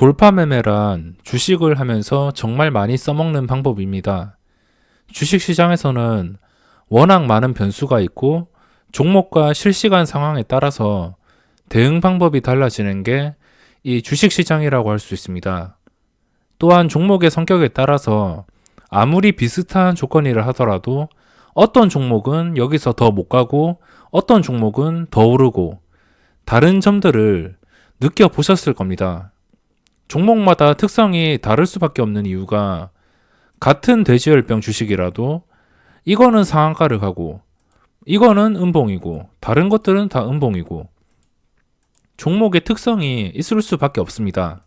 돌파 매매란 주식을 하면서 정말 많이 써먹는 방법입니다. 주식 시장에서는 워낙 많은 변수가 있고 종목과 실시간 상황에 따라서 대응 방법이 달라지는 게 이 주식 시장이라고 할 수 있습니다. 또한 종목의 성격에 따라서 아무리 비슷한 조건이라 하더라도 어떤 종목은 여기서 더 못 가고 어떤 종목은 더 오르고 다른 점들을 느껴보셨을 겁니다. 종목마다 특성이 다를 수밖에 없는 이유가 같은 돼지열병 주식이라도 이거는 상한가를 가고 이거는 음봉이고 다른 것들은 다 음봉이고 종목의 특성이 있을 수밖에 없습니다.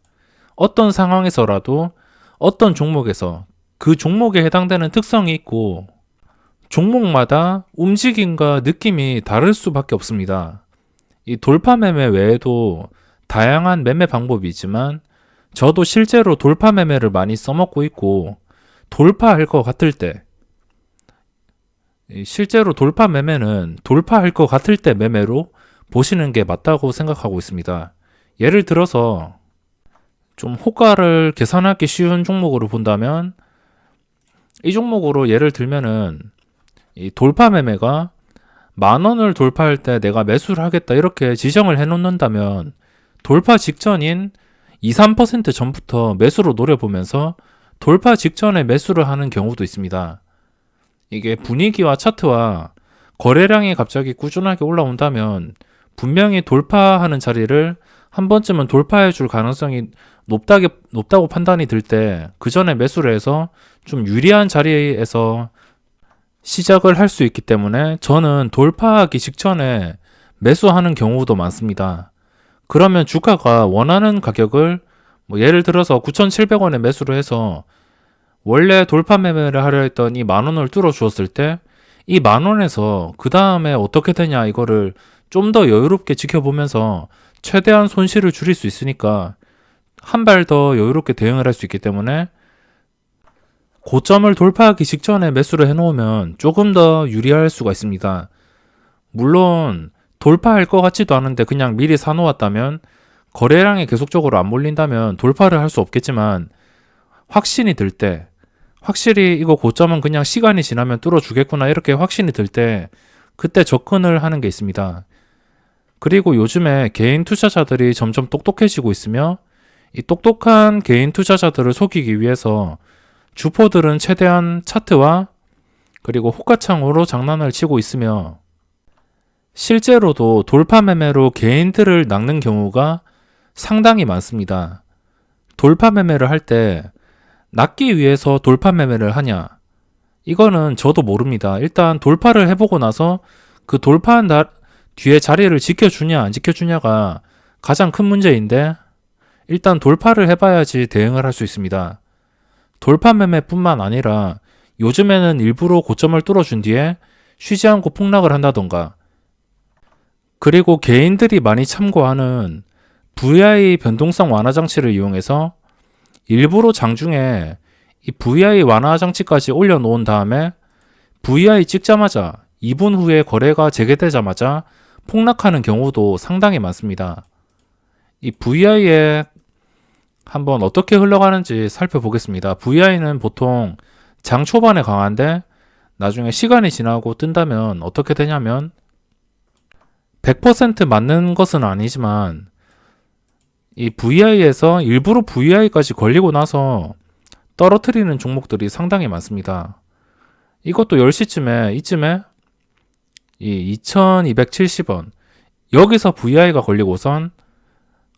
어떤 상황에서라도 어떤 종목에서 그 종목에 해당되는 특성이 있고 종목마다 움직임과 느낌이 다를 수밖에 없습니다. 이 돌파 매매 외에도 다양한 매매 방법이 있지만 저도 실제로 돌파 매매를 많이 써먹고 있고 돌파할 것 같을 때 실제로 돌파 매매는 돌파할 것 같을 때 매매로 보시는 게 맞다고 생각하고 있습니다. 예를 들어서 좀 호가를 계산하기 쉬운 종목으로 본다면 이 종목으로 예를 들면은 이 돌파 매매가 10,000원을 돌파할 때 내가 매수를 하겠다 이렇게 지정을 해 놓는다면 돌파 직전인 2~3% 전부터 매수로 노려보면서 돌파 직전에 매수를 하는 경우도 있습니다. 이게 분위기와 차트와 거래량이 갑자기 꾸준하게 올라온다면 분명히 돌파하는 자리를 한 번쯤은 돌파해 줄 가능성이 높다고 판단이 들 때 그 전에 매수를 해서 좀 유리한 자리에서 시작을 할 수 있기 때문에 저는 돌파하기 직전에 매수하는 경우도 많습니다. 그러면 주가가 원하는 가격을 예를 들어서 9,700원에 매수를 해서 원래 돌파 매매를 하려 했던 이 10,000원을 뚫어 주었을 때 이 10,000원에서 그 다음에 어떻게 되냐 이거를 좀 더 여유롭게 지켜보면서 최대한 손실을 줄일 수 있으니까 한 발 더 여유롭게 대응을 할 수 있기 때문에 고점을 돌파하기 직전에 매수를 해놓으면 조금 더 유리할 수가 있습니다. 물론 돌파할 것 같지도 않은데 그냥 미리 사놓았다면 거래량이 계속적으로 안 몰린다면 돌파를 할 수 없겠지만 확신이 들 때 확실히 이거 고점은 그냥 시간이 지나면 뚫어주겠구나 이렇게 확신이 들 때 그때 접근을 하는 게 있습니다. 그리고 요즘에 개인 투자자들이 점점 똑똑해지고 있으며 이 똑똑한 개인 투자자들을 속이기 위해서 주포들은 최대한 차트와 그리고 호가창으로 장난을 치고 있으며 실제로도 돌파 매매로 개인들을 낚는 경우가 상당히 많습니다. 돌파 매매를 할 때 낚기 위해서 돌파 매매를 하냐? 이거는 저도 모릅니다. 일단 돌파를 해보고 나서 그 돌파한 뒤에 자리를 지켜주냐 안 지켜주냐가 가장 큰 문제인데 일단 돌파를 해봐야지 대응을 할 수 있습니다. 돌파 매매뿐만 아니라 요즘에는 일부러 고점을 뚫어준 뒤에 쉬지 않고 폭락을 한다던가 그리고 개인들이 많이 참고하는 VI 변동성 완화 장치를 이용해서 일부러 장중에 이 VI 완화 장치까지 올려놓은 다음에 VI 찍자마자 2분 후에 거래가 재개되자마자 폭락하는 경우도 상당히 많습니다. 이 VI에 한번 어떻게 흘러가는지 살펴보겠습니다. VI는 보통 장 초반에 강한데 나중에 시간이 지나고 뜬다면 어떻게 되냐면 100% 맞는 것은 아니지만 이 VI에서 일부러 VI까지 걸리고 나서 떨어뜨리는 종목들이 상당히 많습니다. 이것도 10시쯤에 이쯤에 이 2270원 여기서 VI가 걸리고선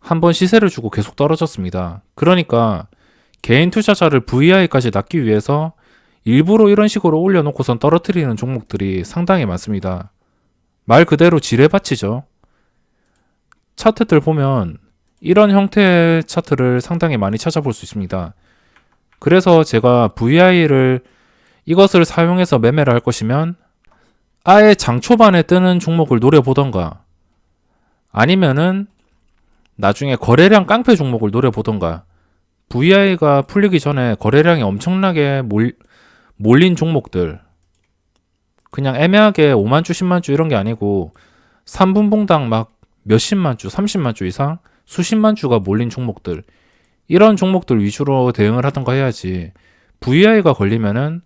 한번 시세를 주고 계속 떨어졌습니다. 그러니까 개인 투자자를 VI까지 낚기 위해서 일부러 이런 식으로 올려놓고선 떨어뜨리는 종목들이 상당히 많습니다. 말 그대로 지뢰밭이죠. 차트들 보면 이런 형태의 차트를 상당히 많이 찾아볼 수 있습니다. 그래서 제가 VI를 이것을 사용해서 매매를 할 것이면 아예 장 초반에 뜨는 종목을 노려보던가 아니면은 나중에 거래량 깡패 종목을 노려보던가 VI가 풀리기 전에 거래량이 엄청나게 몰린 종목들 그냥 애매하게 5만주 10만주 이런 게 아니고 3분봉당 막 몇십만 주 30만 주 이상 수십만 주가 몰린 종목들 이런 종목들 위주로 대응을 하던가 해야지. VI가 걸리면은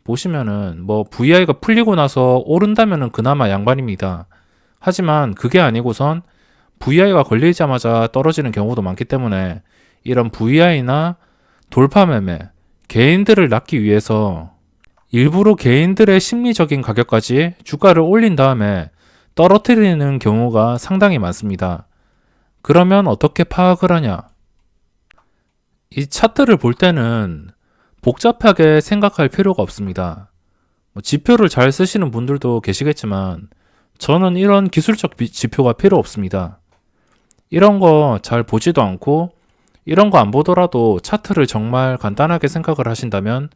보시면은 뭐 VI가 풀리고 나서 오른다면은 그나마 양반입니다. 하지만 그게 아니고선 VI가 걸리자마자 떨어지는 경우도 많기 때문에 이런 VI나 돌파 매매, 개인들을 낚기 위해서 일부러 개인들의 심리적인 가격까지 주가를 올린 다음에 떨어뜨리는 경우가 상당히 많습니다. 그러면 어떻게 파악을 하냐? 이 차트를 볼 때는 복잡하게 생각할 필요가 없습니다. 지표를 잘 쓰시는 분들도 계시겠지만 저는 이런 기술적 지표가 필요 없습니다. 이런 거 잘 보지도 않고 이런 거 안 보더라도 차트를 정말 간단하게 생각을 하신다면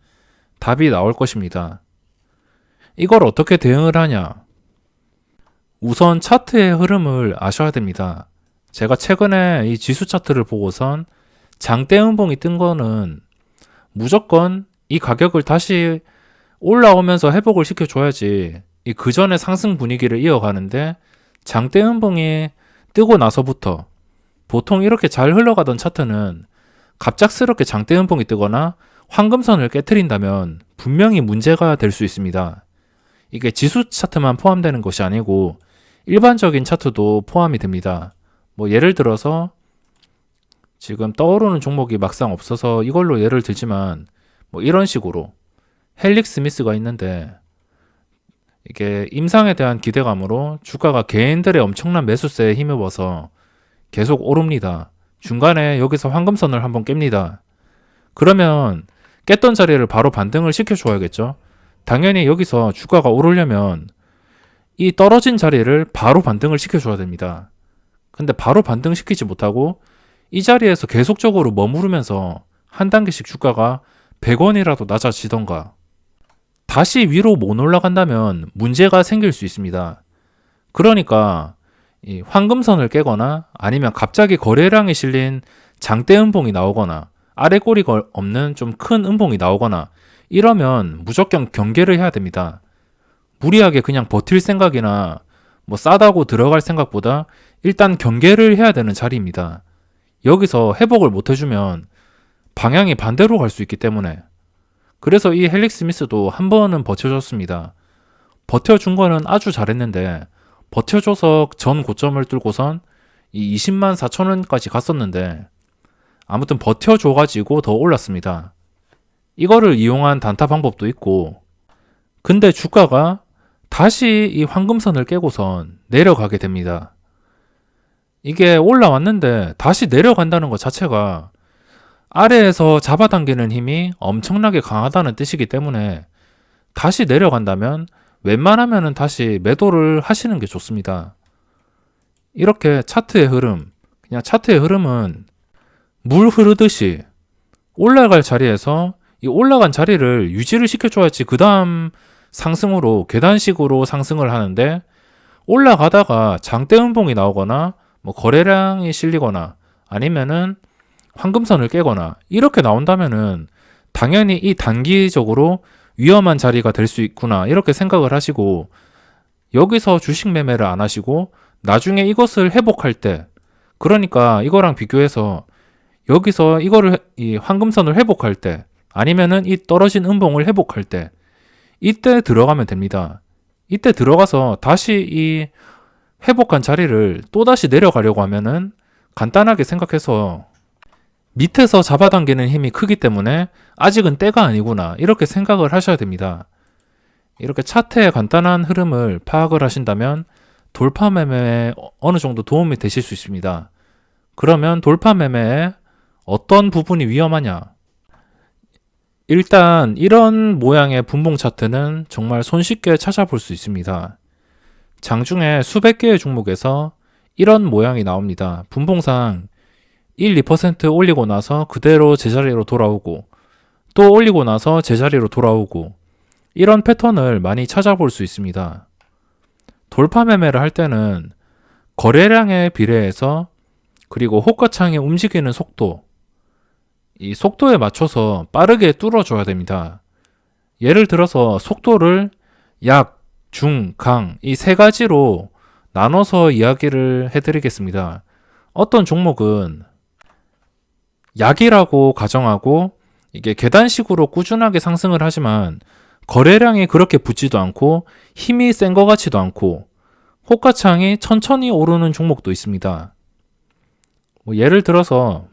답이 나올 것입니다. 이걸 어떻게 대응을 하냐? 우선 차트의 흐름을 아셔야 됩니다. 제가 최근에 이 지수 차트를 보고선 장대 음봉이 뜬 거는 무조건 이 가격을 다시 올라오면서 회복을 시켜줘야지 이 그전의 상승 분위기를 이어가는데 장대 음봉이 뜨고 나서부터 보통 이렇게 잘 흘러가던 차트는 갑작스럽게 장대 음봉이 뜨거나 황금선을 깨트린다면 분명히 문제가 될 수 있습니다. 이게 지수 차트만 포함되는 것이 아니고 일반적인 차트도 포함이 됩니다. 뭐 예를 들어서 지금 떠오르는 종목이 막상 없어서 이걸로 예를 들지만 뭐 이런 식으로 헬릭 스미스가 있는데 이게 임상에 대한 기대감으로 주가가 개인들의 엄청난 매수세에 힘입어서 계속 오릅니다. 중간에 여기서 황금선을 한번 깹니다. 그러면 깼던 자리를 바로 반등을 시켜줘야겠죠. 당연히 여기서 주가가 오르려면 이 떨어진 자리를 바로 반등을 시켜줘야 됩니다. 근데 바로 반등시키지 못하고 이 자리에서 계속적으로 머무르면서 한 단계씩 주가가 100원이라도 낮아지던가 다시 위로 못 올라간다면 문제가 생길 수 있습니다. 그러니까 이 황금선을 깨거나 아니면 갑자기 거래량이 실린 장대 음봉이 나오거나 아래 꼬리가 없는 좀 큰 음봉이 나오거나 이러면 무조건 경계를 해야 됩니다. 무리하게 그냥 버틸 생각이나 뭐 싸다고 들어갈 생각보다 일단 경계를 해야 되는 자리입니다. 여기서 회복을 못 해주면 방향이 반대로 갈 수 있기 때문에 그래서 이 헬릭 스미스도 한 번은 버텨줬습니다. 버텨준 거는 아주 잘했는데 버텨줘서 전 고점을 뚫고선 이 20만 4천 원까지 갔었는데 아무튼 버텨줘가지고 더 올랐습니다. 이거를 이용한 단타 방법도 있고 근데 주가가 다시 이 황금선을 깨고선 내려가게 됩니다. 이게 올라왔는데 다시 내려간다는 것 자체가 아래에서 잡아당기는 힘이 엄청나게 강하다는 뜻이기 때문에 다시 내려간다면 웬만하면 다시 매도를 하시는 게 좋습니다. 이렇게 차트의 흐름, 그냥 차트의 흐름은 물 흐르듯이 올라갈 자리에서 이 올라간 자리를 유지를 시켜줘야지 그 다음 상승으로 계단식으로 상승을 하는데 올라가다가 장대 음봉이 나오거나 뭐 거래량이 실리거나 아니면은 황금선을 깨거나 이렇게 나온다면은 당연히 이 단기적으로 위험한 자리가 될 수 있구나 이렇게 생각을 하시고 여기서 주식 매매를 안 하시고 나중에 이것을 회복할 때 그러니까 이거랑 비교해서 여기서 이거를 이 황금선을 회복할 때 아니면은 이 떨어진 음봉을 회복할 때 이때 들어가면 됩니다. 이때 들어가서 다시 이 회복한 자리를 또다시 내려가려고 하면은 간단하게 생각해서 밑에서 잡아당기는 힘이 크기 때문에 아직은 때가 아니구나 이렇게 생각을 하셔야 됩니다. 이렇게 차트의 간단한 흐름을 파악을 하신다면 돌파 매매에 어느 정도 도움이 되실 수 있습니다. 그러면 돌파 매매에 어떤 부분이 위험하냐? 일단 이런 모양의 분봉 차트는 정말 손쉽게 찾아볼 수 있습니다. 장중에 수백 개의 종목에서 이런 모양이 나옵니다. 분봉상 1, 2% 올리고 나서 그대로 제자리로 돌아오고 또 올리고 나서 제자리로 돌아오고 이런 패턴을 많이 찾아볼 수 있습니다. 돌파 매매를 할 때는 거래량에 비례해서 그리고 호가창이 움직이는 속도 이 속도에 맞춰서 빠르게 뚫어줘야 됩니다. 예를 들어서 속도를 약, 중, 강 이 세 가지로 나눠서 이야기를 해드리겠습니다. 어떤 종목은 약이라고 가정하고 이게 계단식으로 꾸준하게 상승을 하지만 거래량이 그렇게 붙지도 않고 힘이 센 것 같지도 않고 호가창이 천천히 오르는 종목도 있습니다. 뭐 예를 들어서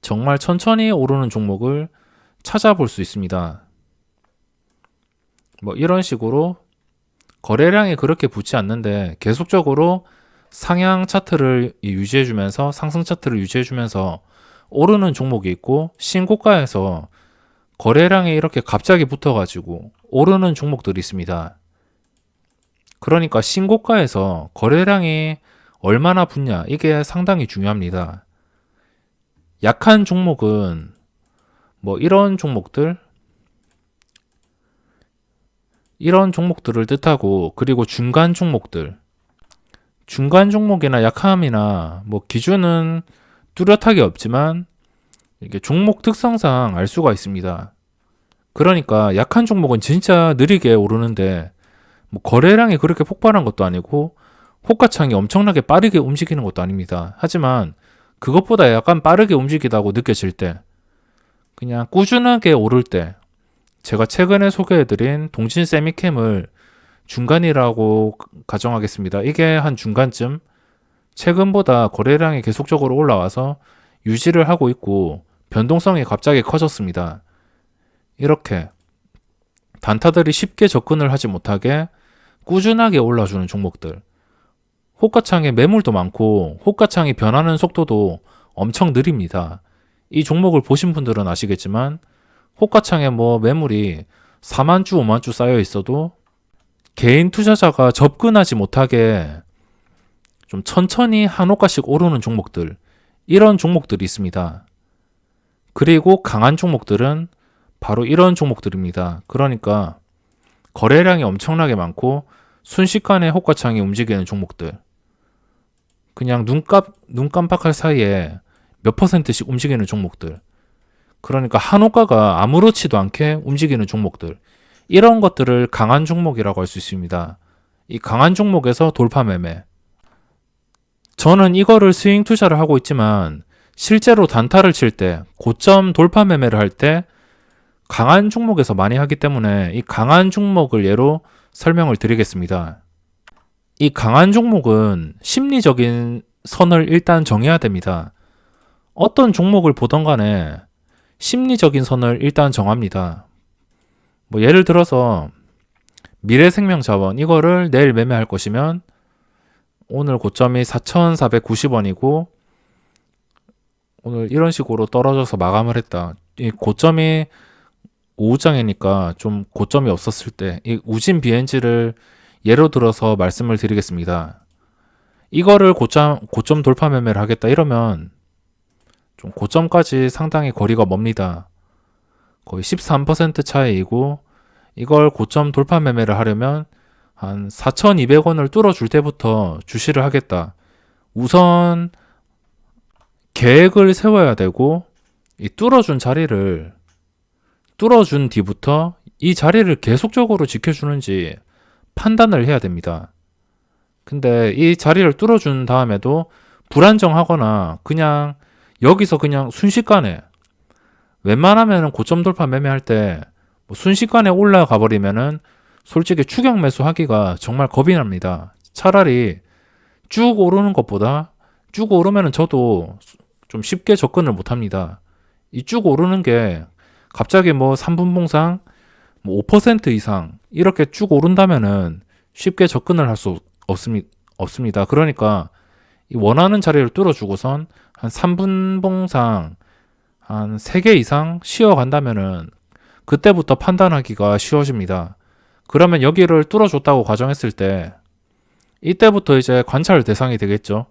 정말 천천히 오르는 종목을 찾아볼 수 있습니다. 뭐 이런 식으로 거래량이 그렇게 붙지 않는데 계속적으로 상향 차트를 유지해주면서 상승 차트를 유지해주면서 오르는 종목이 있고 신고가에서 거래량이 이렇게 갑자기 붙어가지고 오르는 종목들이 있습니다. 그러니까 신고가에서 거래량이 얼마나 붙냐 이게 상당히 중요합니다. 약한 종목은 뭐 이런 종목들을 뜻하고 그리고 중간 종목이나 약함이나 뭐 기준은 뚜렷하게 없지만 이게 종목 특성상 알 수가 있습니다. 그러니까 약한 종목은 진짜 느리게 오르는데 뭐 거래량이 그렇게 폭발한 것도 아니고 호가창이 엄청나게 빠르게 움직이는 것도 아닙니다. 하지만 그것보다 약간 빠르게 움직이다고 느껴질 때 그냥 꾸준하게 오를 때 제가 최근에 소개해드린 동진 세미캠을 중간이라고 가정하겠습니다. 이게 한 중간쯤 최근보다 거래량이 계속적으로 올라와서 유지를 하고 있고 변동성이 갑자기 커졌습니다. 이렇게 단타들이 쉽게 접근을 하지 못하게 꾸준하게 올라주는 종목들. 호가창에 매물도 많고 호가창이 변하는 속도도 엄청 느립니다. 이 종목을 보신 분들은 아시겠지만 호가창에 뭐 매물이 4만 주, 5만 주 쌓여 있어도 개인 투자자가 접근하지 못하게 좀 천천히 한 호가씩 오르는 종목들, 이런 종목들이 있습니다. 그리고 강한 종목들은 바로 이런 종목들입니다. 그러니까 거래량이 엄청나게 많고 순식간에 호가창이 움직이는 종목들. 그냥 눈 깜빡할 사이에 몇 %씩 움직이는 종목들. 그러니까 한 호가가 아무렇지도 않게 움직이는 종목들. 이런 것들을 강한 종목이라고 할 수 있습니다. 이 강한 종목에서 돌파 매매. 저는 이거를 스윙 투자를 하고 있지만 실제로 단타를 칠 때, 고점 돌파 매매를 할 때 강한 종목에서 많이 하기 때문에 이 강한 종목을 예로 설명을 드리겠습니다. 이 강한 종목은 심리적인 선을 일단 정해야 됩니다. 어떤 종목을 보던 간에 심리적인 선을 일단 정합니다. 뭐 예를 들어서 미래생명자원 이거를 내일 매매할 것이면 오늘 고점이 4,490원이고 오늘 이런 식으로 떨어져서 마감을 했다. 이 고점이 오후장이니까 좀 고점이 없었을 때 이 우진 BNG를 예로 들어서 말씀을 드리겠습니다. 이거를 고점 돌파 매매를 하겠다 이러면 좀 고점까지 상당히 거리가 멉니다. 거의 13% 차이이고 이걸 고점 돌파 매매를 하려면 한 4,200원을 뚫어줄 때부터 주시를 하겠다. 우선 계획을 세워야 되고 이 뚫어준 뒤부터 이 자리를 계속적으로 지켜주는지 판단을 해야 됩니다. 근데 이 자리를 뚫어준 다음에도 불안정하거나 그냥 여기서 그냥 순식간에 웬만하면 고점 돌파 매매할 때 뭐 순식간에 올라가 버리면은 솔직히 추격 매수 하기가 정말 겁이 납니다. 차라리 쭉 오르는 것보다 쭉 오르면은 저도 좀 쉽게 접근을 못 합니다. 이 쭉 오르는 게 갑자기 뭐 3분 봉상 뭐 5% 이상 이렇게 쭉 오른다면은 쉽게 접근을 할 수 없습니다. 그러니까 이 원하는 자리를 뚫어주고선 한 3분 봉상 한 3개 이상 쉬어간다면은 그때부터 판단하기가 쉬워집니다. 그러면 여기를 뚫어줬다고 가정했을 때 이때부터 이제 관찰 대상이 되겠죠.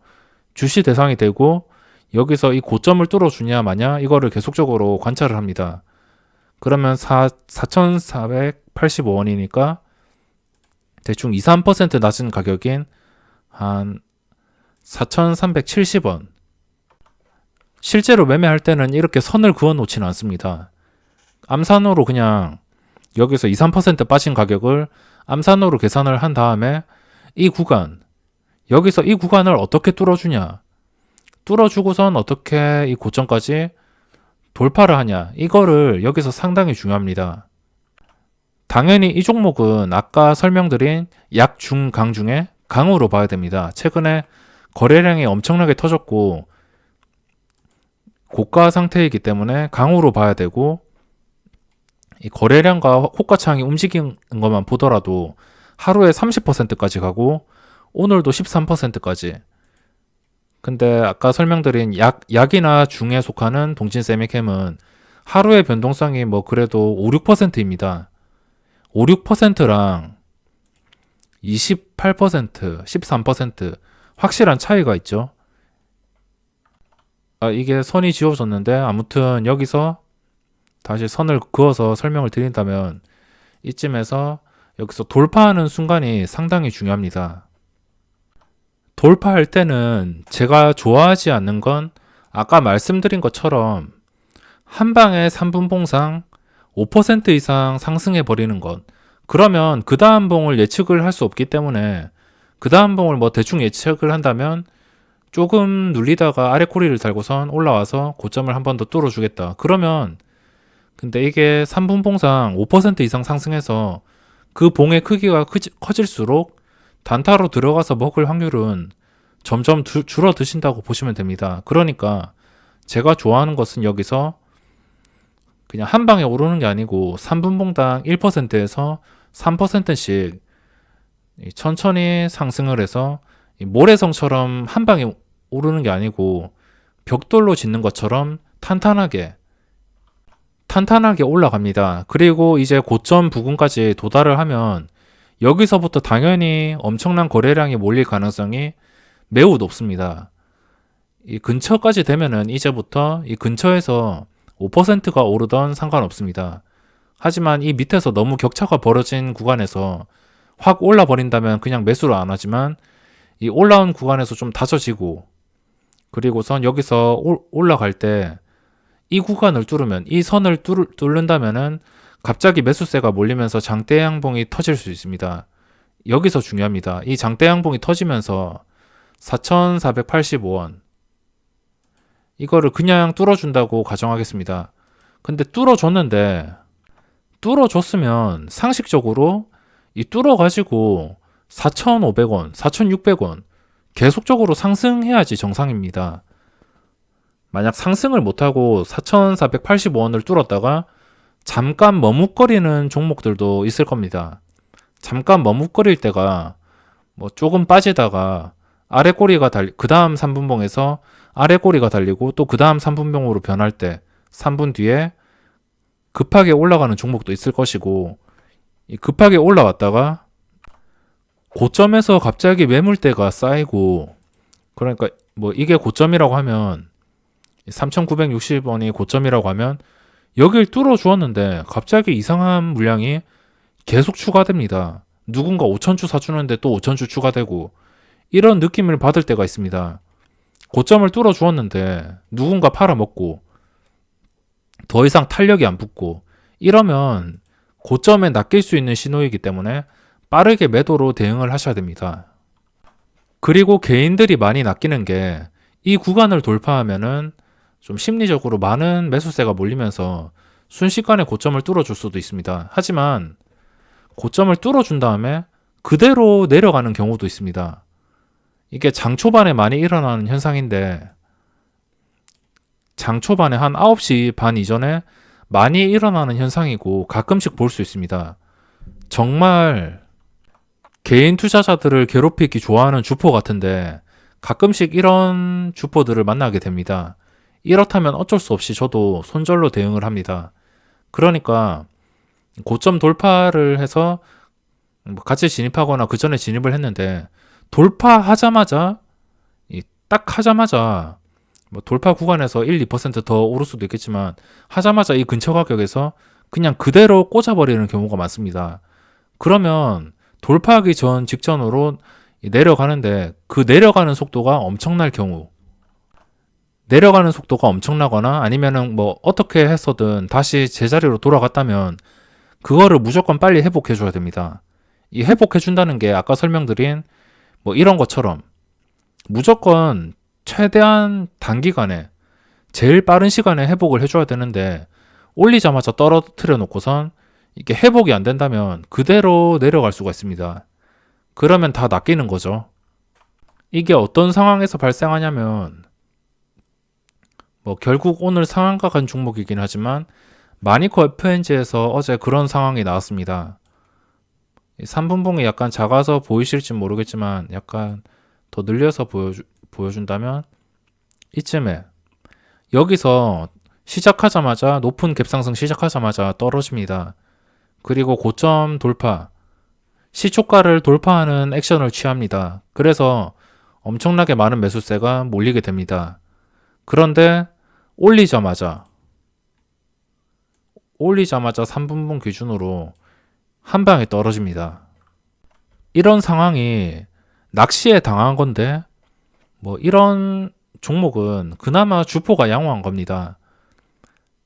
주시 대상이 되고 여기서 이 고점을 뚫어주냐 마냐 이거를 계속적으로 관찰을 합니다. 그러면 4,485원이니까 대충 2, 3% 낮은 가격인 한 4,370원. 실제로 매매할 때는 이렇게 선을 그어 놓지는 않습니다. 암산으로 그냥 여기서 2, 3% 빠진 가격을 암산으로 계산을 한 다음에 이 구간 여기서 이 구간을 어떻게 뚫어주냐, 뚫어주고선 어떻게 이 고점까지 돌파를 하냐, 이거를 여기서 상당히 중요합니다. 당연히 이 종목은 아까 설명드린 약, 중, 강 중에 강으로 봐야 됩니다. 최근에 거래량이 엄청나게 터졌고 고가 상태이기 때문에 강으로 봐야 되고, 이 거래량과 호가창이 움직이는 것만 보더라도 하루에 30%까지 가고 오늘도 13%까지. 근데 아까 설명드린 약이나 중에 속하는 동진 세미캠은 하루의 변동성이 뭐 그래도 5, 6%입니다. 5, 6%랑 28%, 13% 확실한 차이가 있죠. 이게 선이 지워졌는데, 아무튼 여기서 다시 선을 그어서 설명을 드린다면 이쯤에서 여기서 돌파하는 순간이 상당히 중요합니다. 돌파할 때는 제가 좋아하지 않는 건 아까 말씀드린 것처럼 한 방에 3분 봉상 5% 이상 상승해 버리는 것. 그러면 그 다음 봉을 예측을 할 수 없기 때문에 그 다음 봉을 뭐 대충 예측을 한다면 조금 눌리다가 아래 꼬리를 달고선 올라와서 고점을 한 번 더 뚫어주겠다. 그러면 근데 이게 3분 봉상 5% 이상 상승해서 그 봉의 크기가 커질수록 단타로 들어가서 먹을 확률은 점점 줄어드신다고 보시면 됩니다. 그러니까 제가 좋아하는 것은 여기서 그냥 한 방에 오르는 게 아니고 3분 봉당 1%에서 3%씩 천천히 상승을 해서 모래성처럼 한 방에 오르는 게 아니고 벽돌로 짓는 것처럼 탄탄하게 올라갑니다. 그리고 이제 고점 부근까지 도달을 하면 여기서부터 당연히 엄청난 거래량이 몰릴 가능성이 매우 높습니다. 이 근처까지 되면은 이제부터 이 근처에서 5%가 오르던 상관없습니다. 하지만 이 밑에서 너무 격차가 벌어진 구간에서 확 올라 버린다면 그냥 매수를 안 하지만, 이 올라온 구간에서 좀 다져지고 그리고선 여기서 올라갈 때 이 구간을 뚫으면, 이 선을 뚫는다면은 갑자기 매수세가 몰리면서 장대 양봉이 터질 수 있습니다. 여기서 중요합니다. 이 장대 양봉이 터지면서 4,485원 이거를 그냥 뚫어준다고 가정하겠습니다. 근데 뚫어줬으면 상식적으로 이 뚫어가지고 4,500원, 4,600원 계속적으로 상승해야지 정상입니다. 만약 상승을 못하고 4,485원을 뚫었다가 잠깐 머뭇거리는 종목들도 있을 겁니다. 잠깐 머뭇거릴 때가 뭐 조금 빠지다가 아래 꼬리가 그 다음 3분봉에서 아래 꼬리가 달리고 또 그 다음 3분봉으로 변할 때 3분 뒤에 급하게 올라가는 종목도 있을 것이고, 급하게 올라왔다가 고점에서 갑자기 매물대가 쌓이고, 그러니까 뭐 이게 고점이라고 하면 3,960원이 고점이라고 하면 여길 뚫어 주었는데 갑자기 이상한 물량이 계속 추가됩니다. 누군가 5,000주 사주는데 또 5,000주 추가되고, 이런 느낌을 받을 때가 있습니다. 고점을 뚫어 주었는데 누군가 팔아먹고 더 이상 탄력이 안 붙고, 이러면 고점에 낚일 수 있는 신호이기 때문에 빠르게 매도로 대응을 하셔야 됩니다. 그리고 개인들이 많이 낚이는 게, 이 구간을 돌파하면은 좀 심리적으로 많은 매수세가 몰리면서 순식간에 고점을 뚫어줄 수도 있습니다. 하지만 고점을 뚫어준 다음에 그대로 내려가는 경우도 있습니다. 이게 장 초반에 많이 일어나는 현상인데, 장 초반에 한 9시 반 이전에 많이 일어나는 현상이고 가끔씩 볼 수 있습니다. 정말 개인 투자자들을 괴롭히기 좋아하는 주포 같은데 가끔씩 이런 주포들을 만나게 됩니다. 이렇다면 어쩔 수 없이 저도 손절로 대응을 합니다. 그러니까 고점 돌파를 해서 같이 진입하거나 그 전에 진입을 했는데, 돌파하자마자 딱 하자마자 뭐 돌파 구간에서 1, 2%더 오를 수도 있겠지만 하자마자 이 근처 가격에서 그냥 그대로 꽂아버리는 경우가 많습니다. 그러면 돌파하기 전 직전으로 내려가는데 그 내려가는 속도가 엄청날 경우, 내려가는 속도가 엄청나거나 아니면은 뭐 어떻게 했어든 다시 제자리로 돌아갔다면 그거를 무조건 빨리 회복해 줘야 됩니다. 이 회복해 준다는 게 아까 설명드린 뭐 이런 것처럼 무조건 최대한 단기간에 제일 빠른 시간에 회복을 해줘야 되는데 올리자마자 떨어뜨려 놓고선 이게 회복이 안 된다면 그대로 내려갈 수가 있습니다. 그러면 다 낚이는 거죠. 이게 어떤 상황에서 발생하냐면 결국 오늘 상한가 간 종목이긴 하지만 마니코 FNG에서 어제 그런 상황이 나왔습니다. 3분봉이 약간 작아서 보이실지 모르겠지만 약간 더 늘려서 보여준다면 이쯤에 여기서 시작하자마자 높은 갭상승 시작하자마자 떨어집니다. 그리고 고점 돌파, 시초가를 돌파하는 액션을 취합니다. 그래서 엄청나게 많은 매수세가 몰리게 됩니다. 그런데 올리자마자 3분봉 기준으로 한 방에 떨어집니다. 이런 상황이 낚시에 당한 건데 이런 종목은 그나마 주포가 양호한 겁니다.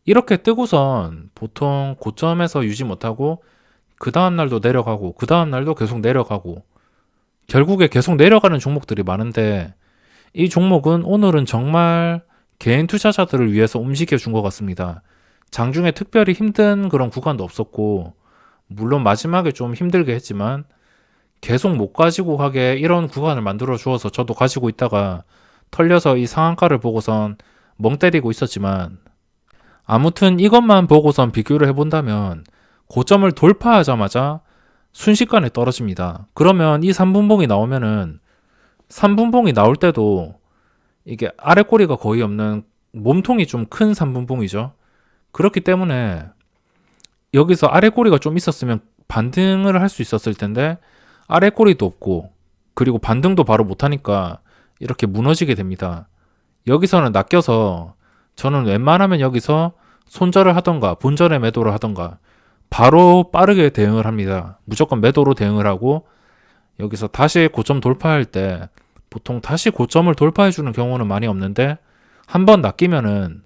이렇게 뜨고선 보통 고점에서 유지 못하고 그 다음날도 내려가고 그 다음날도 계속 내려가고 결국에 계속 내려가는 종목들이 많은데 이 종목은 오늘은 정말 개인 투자자들을 위해서 움직여 준 것 같습니다. 장중에 특별히 힘든 그런 구간도 없었고 물론 마지막에 좀 힘들게 했지만 계속 못 가지고 가게 이런 구간을 만들어 주어서 저도 가지고 있다가 털려서 이 상한가를 보고선 멍 때리고 있었지만 아무튼 이것만 보고선 비교를 해본다면 고점을 돌파하자마자 순식간에 떨어집니다. 그러면 이 3분봉이 나오면은 3분봉이 나올 때도 이게 아래 꼬리가 거의 없는 몸통이 좀 큰 3분봉이죠. 그렇기 때문에 여기서 아래 꼬리가 좀 있었으면 반등을 할 수 있었을 텐데 아래 꼬리도 없고 그리고 반등도 바로 못하니까 이렇게 무너지게 됩니다. 여기서는 낚여서 저는 웬만하면 여기서 손절을 하던가 본전에 매도를 하던가 바로 빠르게 대응을 합니다. 무조건 매도로 대응을 하고 여기서 다시 고점 돌파할 때 보통 다시 고점을 돌파해 주는 경우는 많이 없는데 한번 낚이면은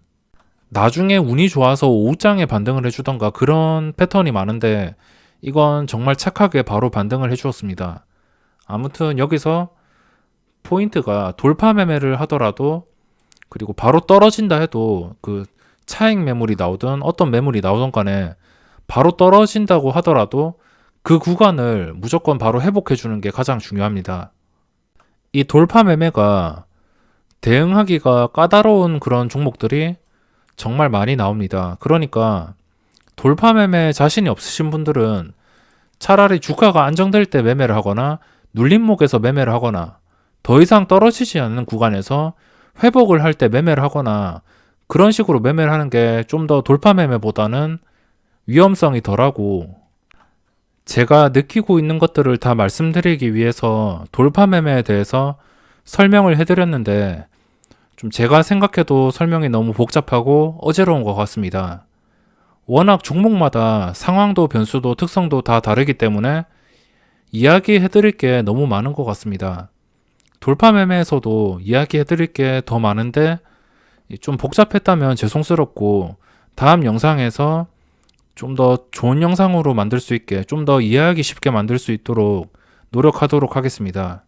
나중에 운이 좋아서 오후장에 반등을 해주던가 그런 패턴이 많은데 이건 정말 착하게 바로 반등을 해주었습니다. 아무튼 여기서 포인트가 돌파 매매를 하더라도 그리고 바로 떨어진다 해도 그 차익 매물이 나오든 어떤 매물이 나오든 간에 바로 떨어진다고 하더라도 그 구간을 무조건 바로 회복해 주는 게 가장 중요합니다. 이 돌파 매매가 대응하기가 까다로운 그런 종목들이 정말 많이 나옵니다. 그러니까 돌파 매매 자신이 없으신 분들은 차라리 주가가 안정될 때 매매를 하거나 눌림목에서 매매를 하거나 더 이상 떨어지지 않는 구간에서 회복을 할 때 매매를 하거나 그런 식으로 매매를 하는 게 좀 더 돌파 매매보다는 위험성이 덜하고 제가 느끼고 있는 것들을 다 말씀드리기 위해서 돌파 매매에 대해서 설명을 해드렸는데 좀 제가 생각해도 설명이 너무 복잡하고 어지러운 것 같습니다. 워낙 종목마다 상황도 변수도 특성도 다 다르기 때문에 이야기해드릴 게 너무 많은 것 같습니다. 돌파 매매에서도 이야기해드릴 게 더 많은데 좀 복잡했다면 죄송스럽고 다음 영상에서 좀 더 좋은 영상으로 만들 수 있게 좀 더 이해하기 쉽게 만들 수 있도록 노력하도록 하겠습니다.